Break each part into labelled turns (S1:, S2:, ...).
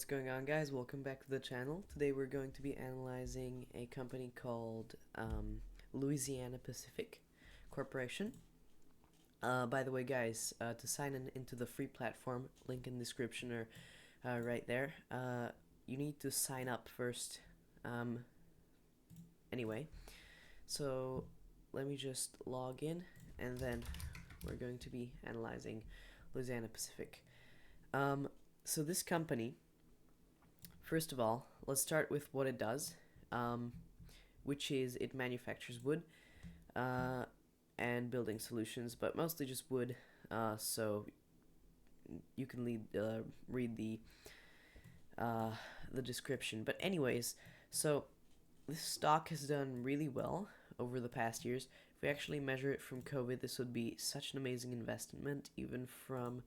S1: going on, guys? Welcome back to the channel. Today we're going to be analyzing a company called Louisiana Pacific Corporation. By the way, guys, to sign into the free platform, link in the description or right there, you need to sign up first. Anyway, so let me just log in and then we're going to be analyzing Louisiana Pacific. So this company, first of all, let's start with what it does, which is it manufactures wood and building solutions, but mostly just wood. So you can read the description. But anyways, so this stock has done really well over the past years. If we actually measure it from COVID, this would be such an amazing investment, even from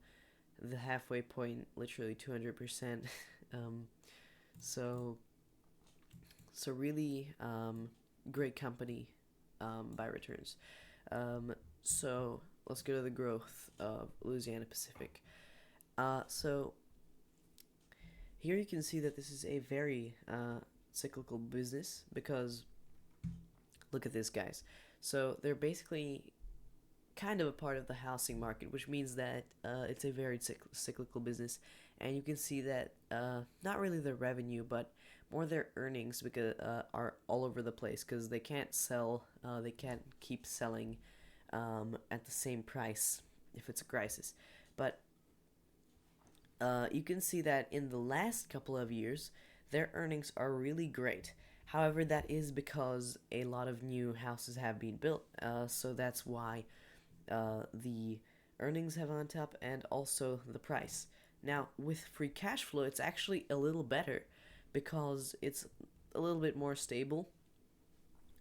S1: the halfway point, literally 200%. So really great company by returns. So let's go to the growth of Louisiana Pacific. So here you can see that this is a very cyclical business because look at this, guys. So they're basically kind of a part of the housing market, which means that it's a very cyclical business, and you can see that not really their revenue, but more their earnings because are all over the place because they can't sell, they can't keep selling at the same price if it's a crisis. But you can see that in the last couple of years, their earnings are really great. However, that is because a lot of new houses have been built, so that's why the earnings have on top and also the price. Now, with free cash flow, it's actually a little better because it's a little bit more stable.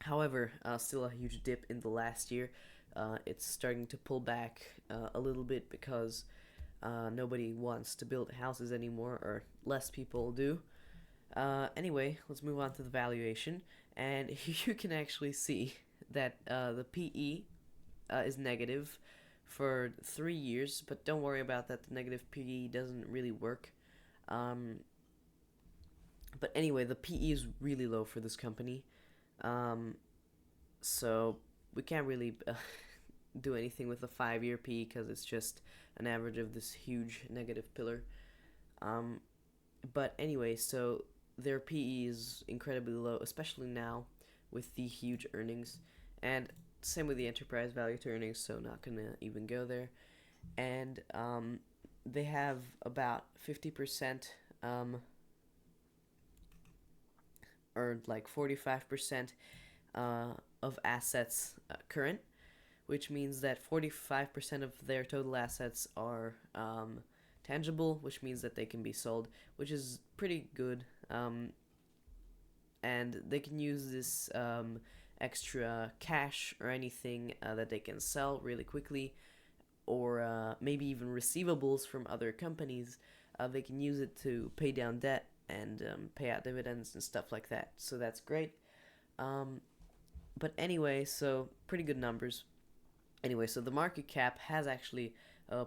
S1: However, still a huge dip in the last year. It's starting to pull back a little bit because nobody wants to build houses anymore, or less people do. Anyway, let's move on to the valuation, and you can actually see that the PE is negative for 3 years, but don't worry about that. The negative PE doesn't really work. But anyway, the PE is really low for this company, so we can't really do anything with the 5-year PE because it's just an average of this huge negative pillar. But anyway, so their PE is incredibly low, especially now with the huge earnings, and same with the enterprise value to earnings, so not gonna even go there. And they have about 50% or like 45% of assets current, which means that 45% of their total assets are tangible, which means that they can be sold, which is pretty good. And they can use this extra cash or anything that they can sell really quickly, or maybe even receivables from other companies. They can use it to pay down debt and pay out dividends and stuff like that. So that's great. But anyway, so pretty good numbers. Anyway, so the market cap has actually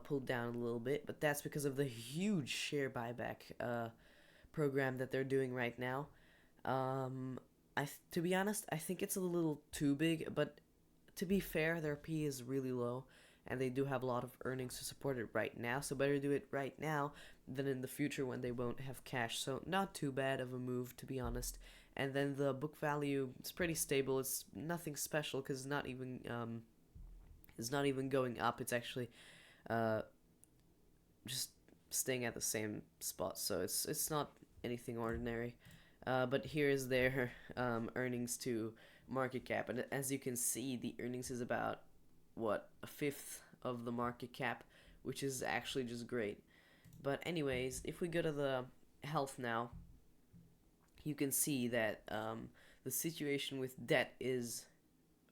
S1: pulled down a little bit, but that's because of the huge share buyback program that they're doing right now. To be honest, I think it's a little too big, but to be fair, their P is really low, and they do have a lot of earnings to support it right now, so better do it right now than in the future when they won't have cash. So not too bad of a move, to be honest. And then the book value is pretty stable. It's nothing special because it's not even going up. It's actually just staying at the same spot, so it's not anything ordinary. But here is their earnings to market cap, and as you can see, the earnings is about a fifth of the market cap, which is actually just great. But anyways, if we go to the health now, you can see that the situation with debt is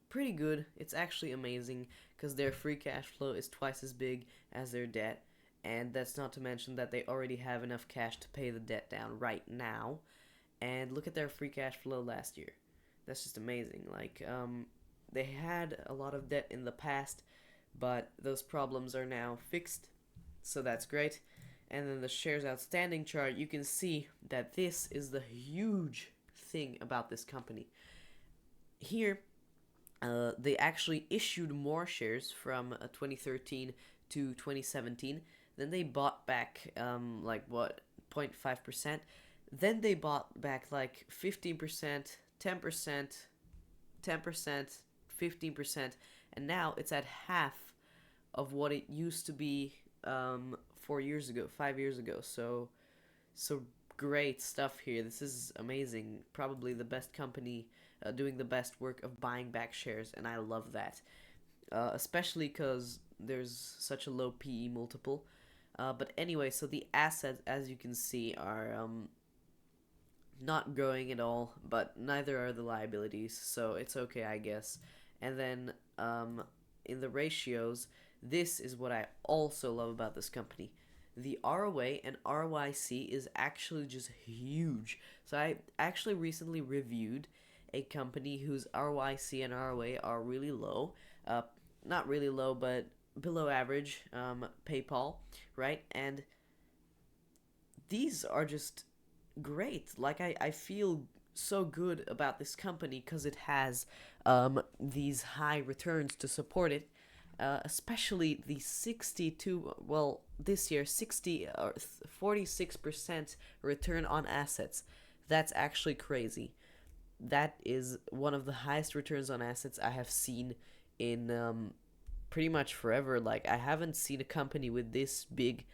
S1: pretty good. It's actually amazing because their free cash flow is twice as big as their debt, and that's not to mention that they already have enough cash to pay the debt down right now. And look at their free cash flow last year. That's just amazing. Like they had a lot of debt in the past, but those problems are now fixed, so that's great. and then the shares outstanding chart, you can see that this is the huge thing about this company. Here, they actually issued more shares from 2013 to 2017. Then they bought back like what 0.5%. Then they bought back like 15%, 10%, 10%, 15%, and now it's at half of what it used to be 4 years ago, 5 years ago. So great stuff here. This is amazing. Probably the best company doing the best work of buying back shares, and I love that. Especially because there's such a low PE multiple. But anyway, so the assets, as you can see, are not growing at all, but neither are the liabilities, so it's okay, I guess. And then in the ratios, this is what I also love about this company. The ROA and ROIC is actually just huge. So I actually recently reviewed a company whose ROIC and ROA are really low. Not really low, but below average. PayPal, right? And these are just great. Like I feel so good about this company because it has these high returns to support it. Especially the 62, well, this year 60 or 46% return on assets. That's actually crazy. That is one of the highest returns on assets I have seen in pretty much forever. Like I haven't seen a company with this big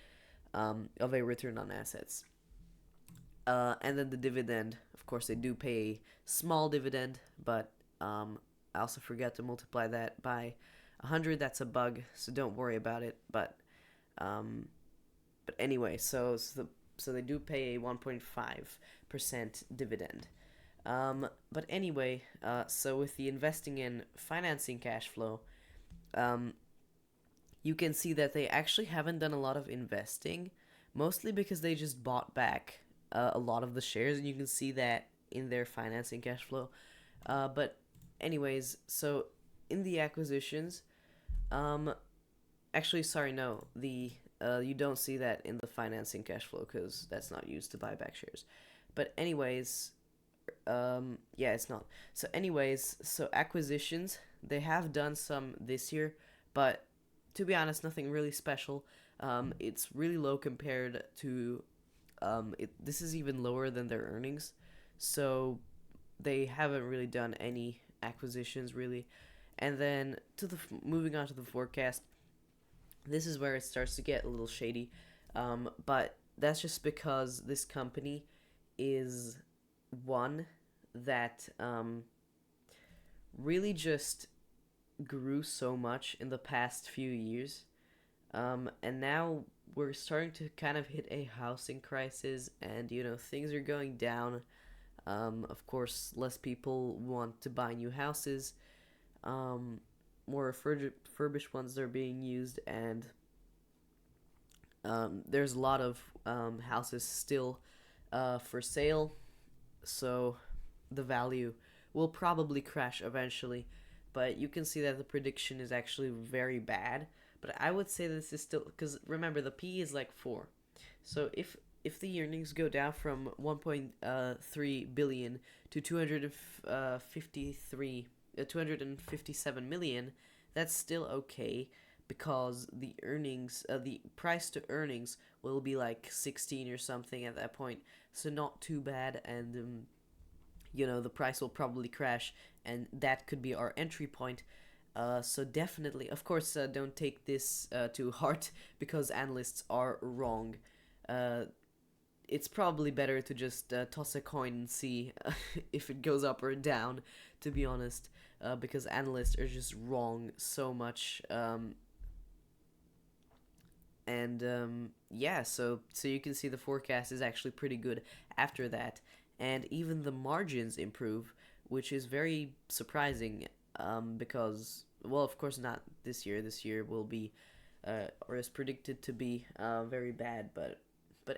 S1: of a return on assets. And then the dividend, of course, they do pay a small dividend, but I also forgot to multiply that by 100. That's a bug, so don't worry about it. But anyway, so they do pay a 1.5% dividend. But anyway, so with the investing in financing cash flow, you can see that they actually haven't done a lot of investing, mostly because they just bought back a lot of the shares, and you can see that in their financing cash flow. But anyways, so in the acquisitions, actually, sorry, no, the you don't see that in the financing cash flow because that's not used to buy back shares. But anyways, yeah, it's not. So anyways, so acquisitions, they have done some this year, but to be honest, nothing really special. It's really low compared to this is even lower than their earnings, so they haven't really done any acquisitions really. And then moving on to the forecast, this is where it starts to get a little shady, but that's just because this company is one that really just grew so much in the past few years, and now we're starting to kind of hit a housing crisis, and things are going down. Of course, less people want to buy new houses. More refurbished ones are being used, and there's a lot of houses still for sale, so the value will probably crash eventually. But you can see that the prediction is actually very bad. But I would say this is still, because remember the P is like 4. So if the earnings go down from 1.3 billion to 257 million, that's still okay because the earnings, the price to earnings will be like 16 or something at that point. So not too bad, and the price will probably crash, and that could be our entry point. So definitely, of course, don't take this to heart because analysts are wrong. It's probably better to just toss a coin and see if it goes up or down, to be honest, because analysts are just wrong so much. Yeah, so you can see the forecast is actually pretty good after that, and even the margins improve, which is very surprising, because, well, of course not this year. This year will be, or is predicted to be, very bad. But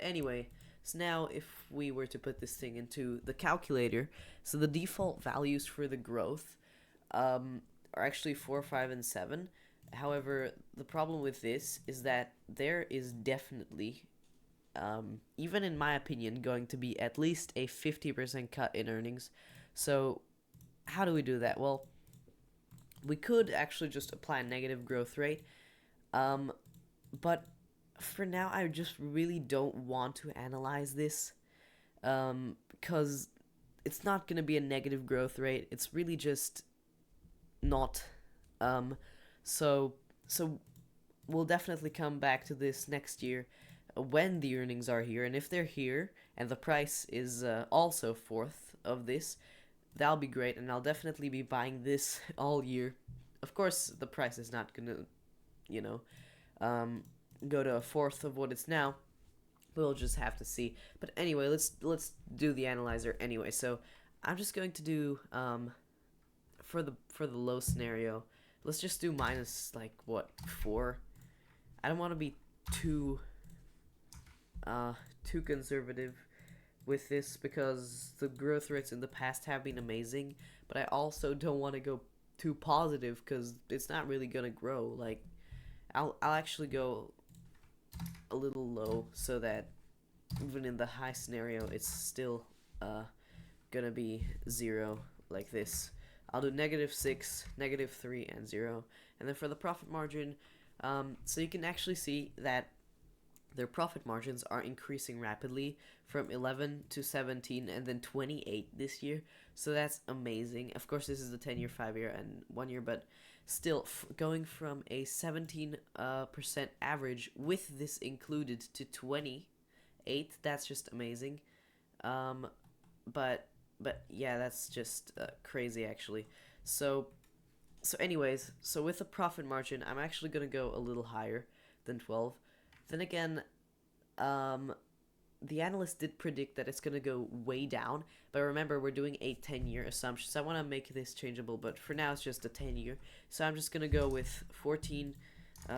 S1: anyway, so now if we were to put this thing into the calculator, so the default values for the growth are actually 4, 5, and 7. However, the problem with this is that there is definitely even in my opinion, going to be at least a 50% cut in earnings. So, how do we do that? Well, we could actually just apply a negative growth rate, um, but for now, I just really don't want to analyze this, because it's not going to be a negative growth rate. It's really just not. Um, so so we'll definitely come back to this next year when the earnings are here, and if they're here and the price is also fourth of this, that'll be great, and I'll definitely be buying this all year. Of course, the price is not gonna, you know, um, go to a fourth of what it's now. We'll just have to see. But anyway, let's do the analyzer anyway. So I'm just going to do for the low scenario. Let's just do minus like what 4. I don't want to be too too conservative with this because the growth rates in the past have been amazing, but I also don't want to go too positive because it's not really gonna grow. Like I'll actually go a little low so that even in the high scenario it's still gonna be 0 like this. I'll do -6, -3, and 0. And then for the profit margin, so you can actually see that their profit margins are increasing rapidly from 11 to 17 and then 28 this year. So that's amazing. Of course, this is the 10-year, 5-year, and 1 year, but still going from a 17% average with this included to 28, that's just amazing. Um, but yeah, that's just crazy actually. So anyways, so with the profit margin, I'm actually gonna go a little higher than 12. Then again, um, the analyst did predict that it's gonna go way down, but remember we're doing a 10-year assumption, so I want to make this changeable. But for now, it's just a 10-year, so I'm just gonna go with 14,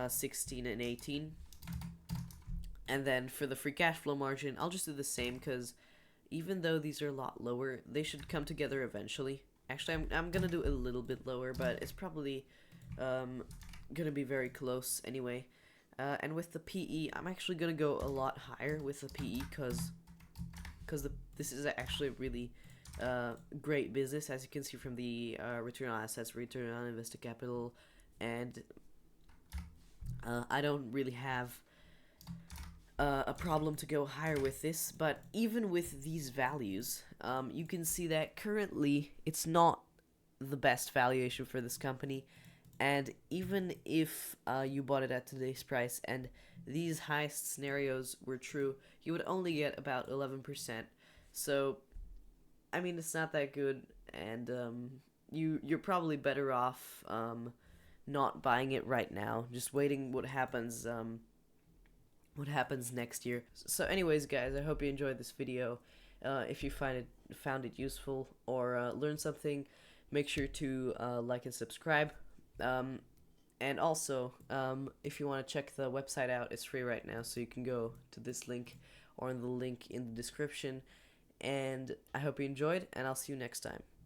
S1: 16, and 18. And then for the free cash flow margin, I'll just do the same because even though these are a lot lower, they should come together eventually. Actually, I'm gonna do a little bit lower, but it's probably gonna be very close anyway. And with the PE, I'm actually gonna go a lot higher with the PE because this is actually a really great business, as you can see from the return on assets, return on invested capital, and I don't really have a problem to go higher with this. But even with these values, you can see that currently it's not the best valuation for this company. And even if you bought it at today's price and these highest scenarios were true, you would only get about 11%. So, I mean, it's not that good, and you're probably better off not buying it right now, just waiting what happens next year. So anyways, guys, I hope you enjoyed this video. If you found it useful or learned something, make sure to like and subscribe. And also, if you want to check the website out, it's free right now, so you can go to this link or in the link in the description. And I hope you enjoyed, and I'll see you next time.